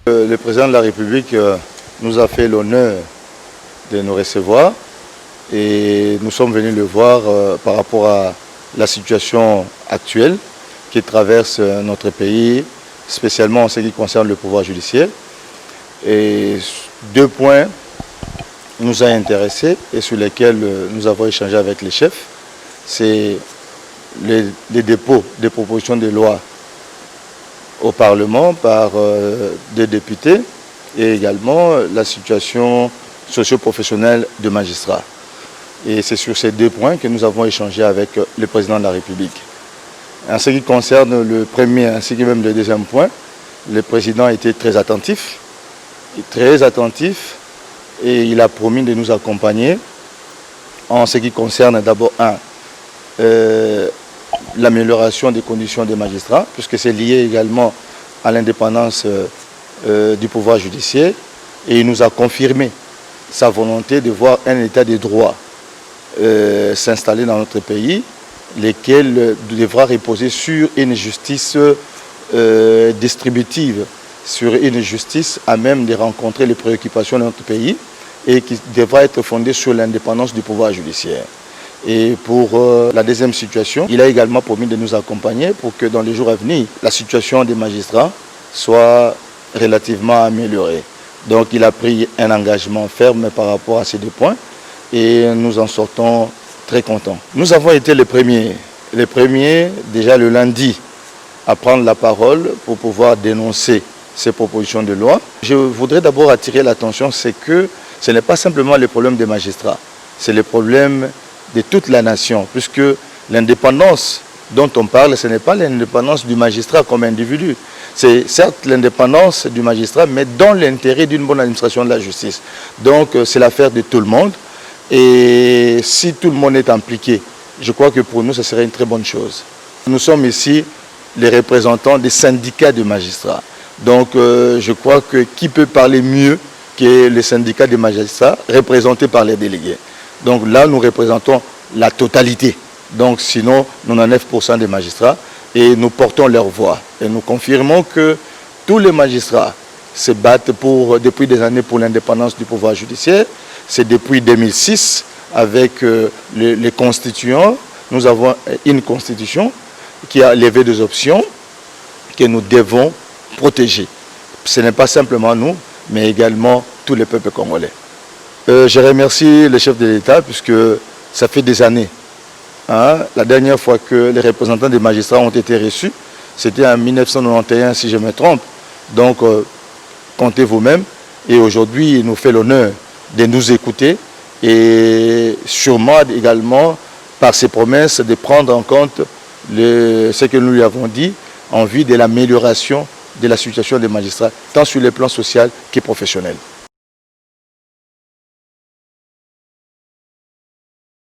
Le président de la République nous a fait l'honneur de nous recevoir et nous sommes venus le voir par rapport à la situation actuelle qui traverse notre pays, spécialement en ce qui concerne le pouvoir judiciaire. Et 2 points nous ont intéressés et sur lesquels nous avons échangé avec les chefs. C'est les dépôts des propositions de loi au Parlement par des députés et également la situation socio-professionnelle de magistrats. Et c'est sur ces 2 points que nous avons échangé avec le président de la République. En ce qui concerne le premier ainsi que même le deuxième point, le président a été très attentif et il a promis de nous accompagner en ce qui concerne d'abord l'amélioration des conditions des magistrats, puisque c'est lié également à l'indépendance du pouvoir judiciaire. Et il nous a confirmé sa volonté de voir un état de droit s'installer dans notre pays, lequel devra reposer sur une justice distributive, sur une justice à même de rencontrer les préoccupations de notre pays et qui devra être fondée sur l'indépendance du pouvoir judiciaire. Et pour la deuxième situation, il a également promis de nous accompagner pour que dans les jours à venir, la situation des magistrats soit relativement améliorée. Donc il a pris un engagement ferme par rapport à ces 2 points et nous en sortons très contents. Nous avons été les premiers déjà le lundi à prendre la parole pour pouvoir dénoncer ces propositions de loi. Je voudrais d'abord attirer l'attention, c'est que ce n'est pas simplement le problème des magistrats, c'est le problème de toute la nation, puisque l'indépendance dont on parle, ce n'est pas l'indépendance du magistrat comme individu. C'est certes l'indépendance du magistrat, mais dans l'intérêt d'une bonne administration de la justice. Donc c'est l'affaire de tout le monde. Et si tout le monde est impliqué, je crois que pour nous, ce serait une très bonne chose. Nous sommes ici les représentants des syndicats de magistrats. Donc je crois que qui peut parler mieux que les syndicats de magistrats représentés par les délégués. Donc là, nous représentons la totalité. Donc sinon, 99% des magistrats et nous portons leur voix. Et nous confirmons que tous les magistrats se battent depuis des années pour l'indépendance du pouvoir judiciaire. C'est depuis 2006 avec les constituants. Nous avons une constitution qui a levé des options que nous devons protéger. Ce n'est pas simplement nous, mais également tous les peuples congolais. Je remercie le chef de l'État puisque ça fait des années. La dernière fois que les représentants des magistrats ont été reçus, c'était en 1991 si je me trompe. Donc comptez vous-même. Et aujourd'hui, il nous fait l'honneur de nous écouter et sûrement également par ses promesses de prendre en compte ce que nous lui avons dit en vue de l'amélioration de la situation des magistrats, tant sur le plan social que professionnel.